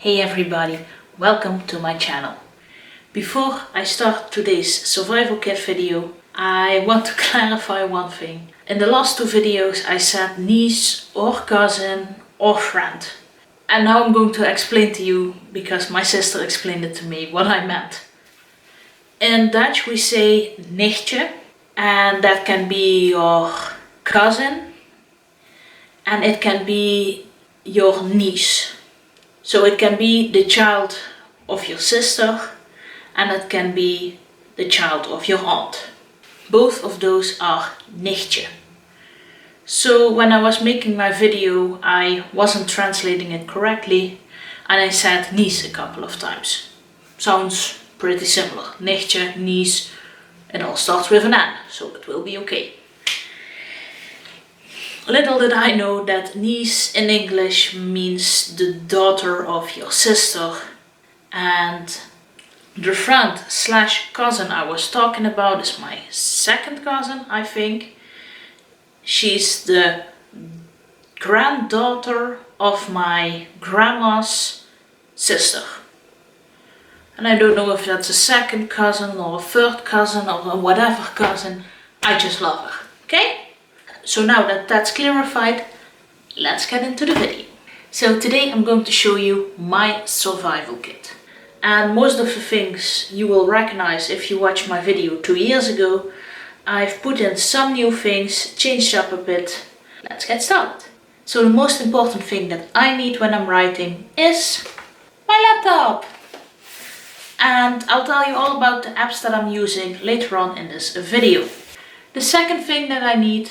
Hey everybody, welcome to my channel. Before I start today's survival kit video, I want to clarify one thing. In the last two videos I said niece or cousin or friend. And now I'm going to explain to you, because my sister explained it to me, what I meant. In Dutch we say nichtje, and that can be your cousin and it can be your niece. So it can be the child of your sister and it can be the child of your aunt. Both of those are nichtje. So when I was making my video I wasn't translating it correctly and I said niece a couple of times. Sounds pretty similar. Nichtje, niece, it all starts with an N, so it will be okay. Little did I know that niece in English means the daughter of your sister, and the friend slash cousin I was talking about is my second cousin, I think. She's the granddaughter of my grandma's sister. And I don't know if that's a second cousin or a third cousin or whatever cousin, I just love her, okay? So now that that's clarified, let's get into the video. So today I'm going to show you my survival kit. And most of the things you will recognize if you watched my video 2 years ago. I've put in some new things, changed up a bit. Let's get started. So the most important thing that I need when I'm writing is my laptop. And I'll tell you all about the apps that I'm using later on in this video. The second thing that I need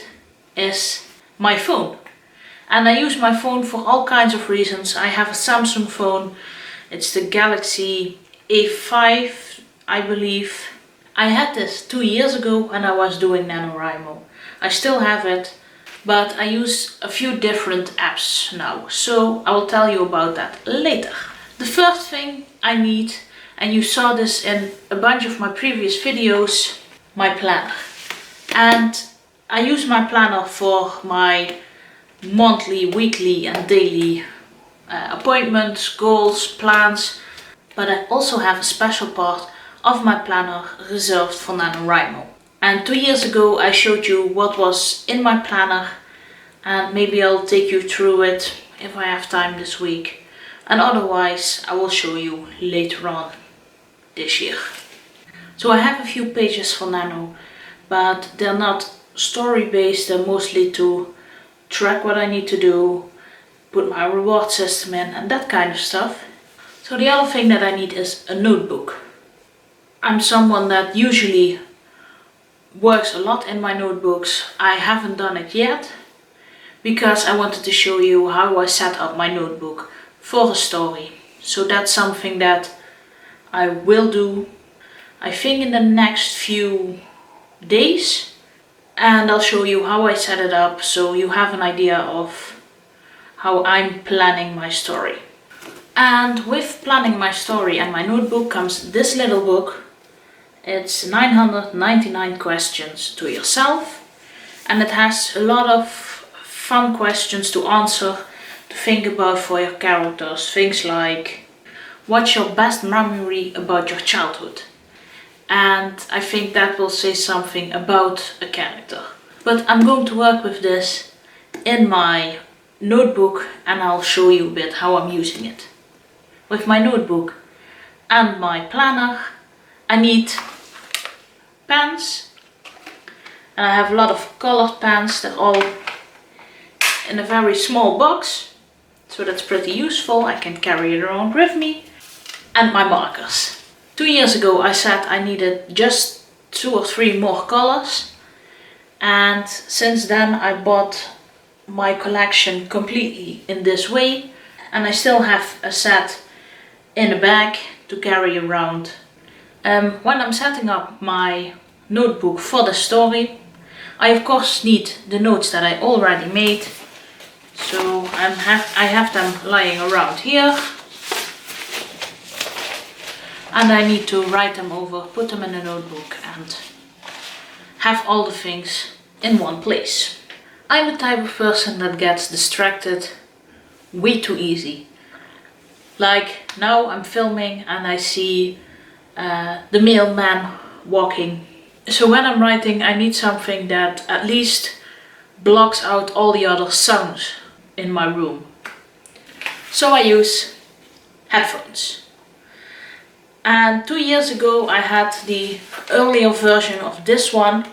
is my phone. And I use my phone for all kinds of reasons. I have a Samsung phone. It's the Galaxy A5, I believe. I had this 2 years ago when I was doing nanowrimo. I still have it, but I use a few different apps now. So I will tell you about that later. The first thing I need, and you saw this in a bunch of my previous videos, my planner. And I use my planner for my monthly, weekly and daily appointments, goals, plans. But I also have a special part of my planner reserved for nanowrimo. And 2 years ago I showed you what was in my planner, and maybe I'll take you through it if I have time this week. And otherwise I will show you later on this year. So I have a few pages for nano, but they're not story based, they're mostly to track what I need to do, put my reward system in and that kind of stuff. So the other thing that I need is a notebook. I'm someone that usually works a lot in my notebooks. I haven't done it yet because I wanted to show you how I set up my notebook for a story. So that's something that I will do, I think, in the next few days. And I'll show you how I set it up so you have an idea of how I'm planning my story. And with planning my story and my notebook comes this little book. It's 999 questions to yourself, and it has a lot of fun questions to answer, to think about for your characters. Things like, what's your best memory about your childhood? And I think that will say something about a character. But I'm going to work with this in my notebook and I'll show you a bit how I'm using it. With my notebook and my planner I need pens, and I have a lot of colored pens. They're all in a very small box, so that's pretty useful. I can carry it around with me. And my markers. 2 years ago I said I needed just 2 or 3 more colors, and since then I bought my collection completely in this way, and I still have a set in a bag to carry around. When I'm setting up my notebook for the story, I of course need the notes that I already made, so I have them lying around here. And I need to write them over, put them in a notebook and have all the things in one place. I'm the type of person that gets distracted way too easy. Like now I'm filming and I see the mailman walking. So when I'm writing, I need something that at least blocks out all the other sounds in my room. So I use headphones. And 2 years ago I had the earlier version of this one.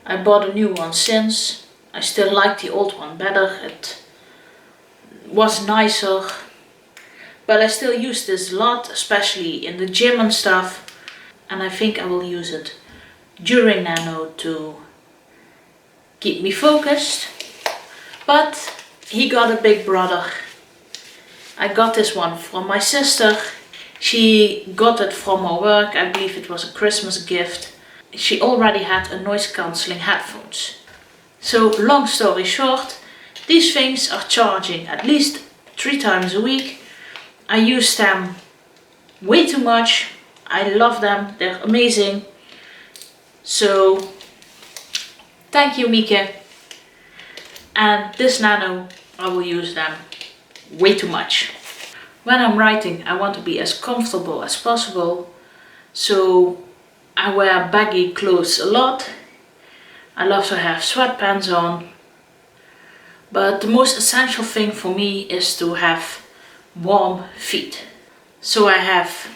I bought a new one since. I still like the old one better. It was nicer. But I still use this a lot, especially in the gym and stuff. And I think I will use it during nano to keep me focused. But he got a big brother. I got this one from my sister. She got it from her work. I believe it was a Christmas gift. She already had a noise cancelling headphones. So long story short, these things are charging at least 3 times a week. I use them way too much. I love them, they're amazing. So thank you, Mieke. And this nano, I will use them way too much. When I'm writing, I want to be as comfortable as possible. So I wear baggy clothes a lot. I love to have sweatpants on. But the most essential thing for me is to have warm feet. So I have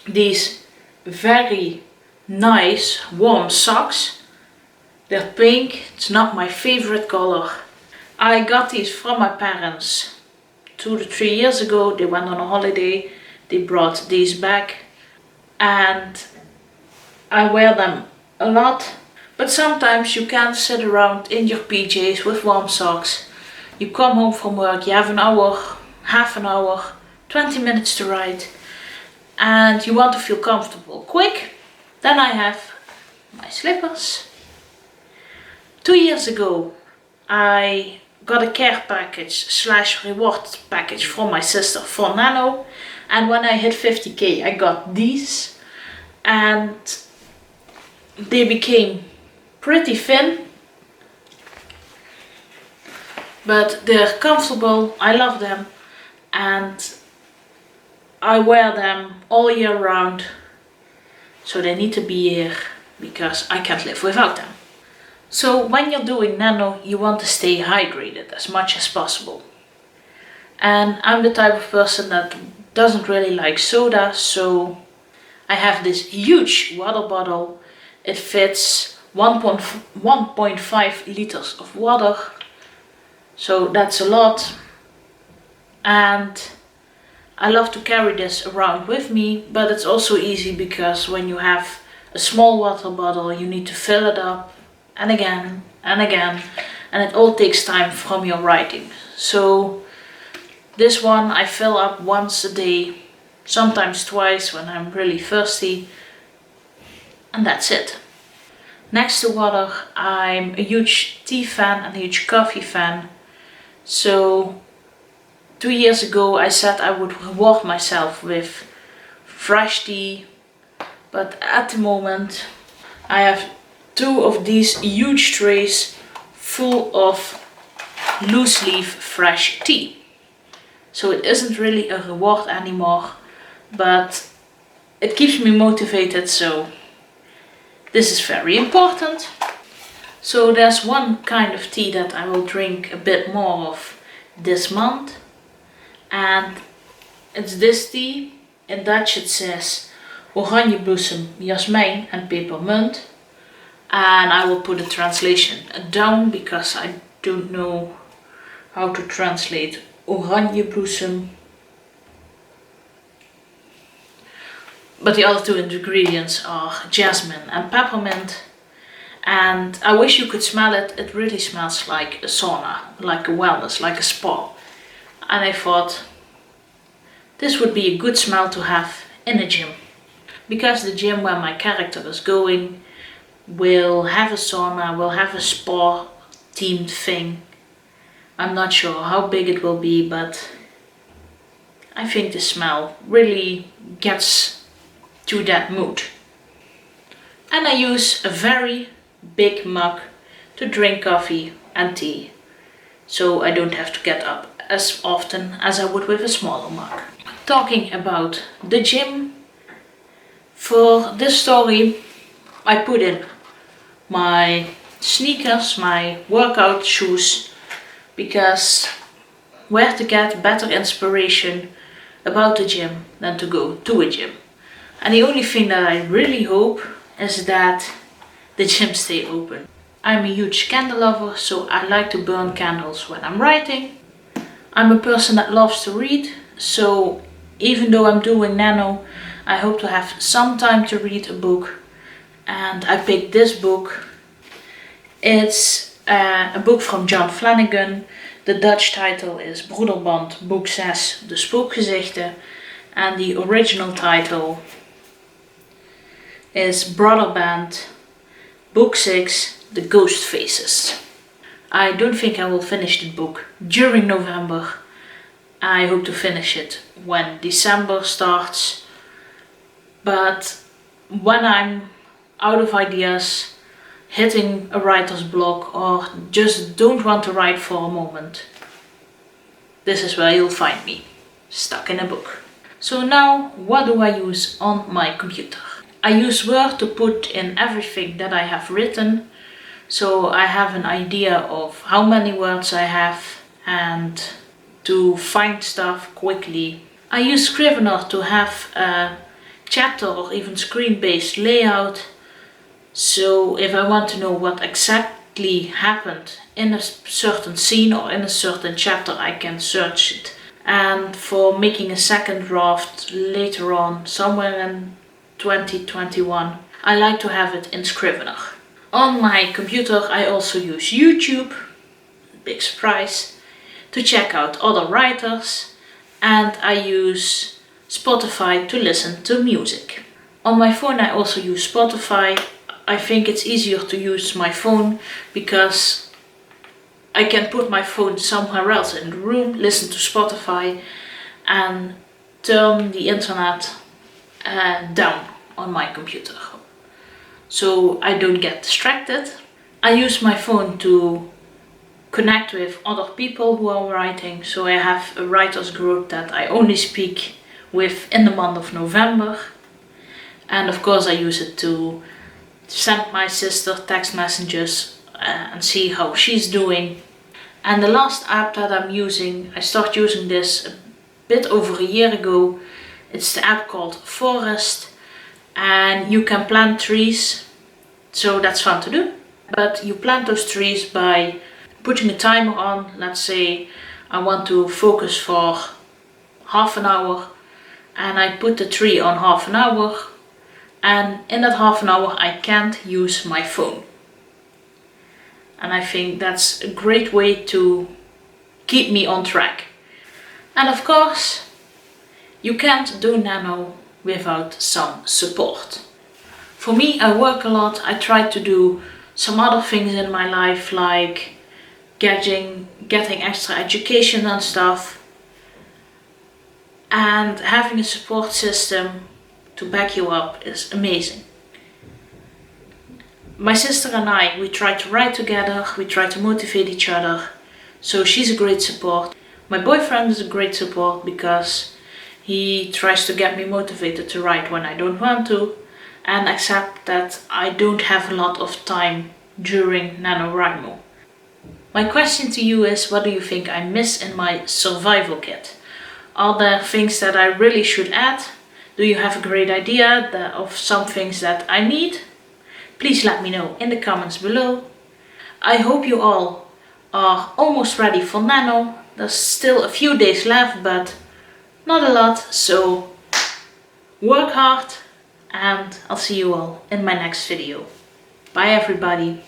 these very nice warm socks. They're pink. It's not my favorite color. I got these from my parents 2 to 3 years ago. They went on a holiday. They brought these back and I wear them a lot. But sometimes you can't sit around in your PJs with warm socks. You come home from work, you have an hour, half an hour, 20 minutes to write, and you want to feel comfortable quick. Then I have my slippers. 2 years ago I got a care package / reward package from my sister for Nano, and when I hit 50k I got these and they became pretty thin, but they're comfortable. I love them and I wear them all year round, so they need to be here because I can't live without them. So when you're doing nano, you want to stay hydrated as much as possible. And I'm the type of person that doesn't really like soda, so I have this huge water bottle. It fits 1.5 liters of water, so that's a lot. And I love to carry this around with me, but it's also easy because when you have a small water bottle you need to fill it up and again and again, and it all takes time from your writing. So this one I fill up once a day, sometimes twice when I'm really thirsty, and that's it. Next to water, I'm a huge tea fan and a huge coffee fan. So 2 years ago I said I would reward myself with fresh tea, but at the moment I have 2 of these huge trays full of loose leaf fresh tea. So it isn't really a reward anymore, but it keeps me motivated, so this is very important. So there's one kind of tea that I will drink a bit more of this month, and it's this tea. In Dutch it says oranjebloesem, jasmijn and pepermunt, and I will put a translation down because I don't know how to translate oranjebloesem. But the other 2 ingredients are jasmine and peppermint. And I wish you could smell it. It really smells like a sauna, like a wellness, like a spa. And I thought this would be a good smell to have in a gym. Because the gym where my character is going will have a sauna, will have a spa themed thing. I'm not sure how big it will be, but I think the smell really gets to that mood. And I use a very big mug to drink coffee and tea. so I don't have to get up as often as I would with a smaller mug. Talking about the gym, for this story I put in my sneakers, my workout shoes, because where to get better inspiration about the gym than to go to a gym. And the only thing that I really hope is that the gym stay open. I'm a huge candle lover, so I like to burn candles when I'm writing. I'm a person that loves to read, so even though I'm doing nano, I hope to have some time to read a book. And I picked this book. It's a book from John Flanagan. The Dutch title is Broederband, boek 6, De Spookgezichten. And the original title is Brotherband, book 6, The Ghost Faces. I don't think I will finish the book during November. I hope to finish it when December starts. But when I'm out of ideas, hitting a writer's block, or just don't want to write for a moment, this is where you'll find me, stuck in a book. So now, what do I use on my computer? I use Word to put in everything that I have written, so I have an idea of how many words I have and to find stuff quickly. I use Scrivener to have a chapter or even screen-based layout, so if I want to know what exactly happened in a certain scene or in a certain chapter, I can search it. And for making a second draft later on, somewhere in 2021, I like to have it in Scrivener. On my computer I also use YouTube, big surprise, to check out other writers, and I use Spotify to listen to music. On my phone I also use Spotify. I think it's easier to use my phone because I can put my phone somewhere else in the room, listen to Spotify, and turn the internet down on my computer, so I don't get distracted. I use my phone to connect with other people who are writing, so I have a writers group that I only speak with in the month of November. And of course I use it to send my sister text messages and see how she's doing. And the last app that I'm using, I started using this a bit over a year ago. It's the app called Forest, and you can plant trees, so that's fun to do. But you plant those trees by putting a timer on. Let's say I want to focus for half an hour, and I put the tree on half an hour, and in that half an hour I can't use my phone. And I think that's a great way to keep me on track. And of course, you can't do nano without some support. For me, I work a lot. I try to do some other things in my life, like getting extra education and stuff. And having a support system to back you up is amazing. My sister and I, we try to write together, we try to motivate each other, so she's a great support. My boyfriend is a great support because he tries to get me motivated to write when I don't want to, and accept that I don't have a lot of time during NaNoWriMo. My question to you is, what do you think I miss in my survival kit? Are there things that I really should add? Do you have a great idea of some things that I need? Please let me know in the comments below. I hope you all are almost ready for nano. There's still a few days left, but not a lot, so work hard, and I'll see you all in my next video. Bye everybody.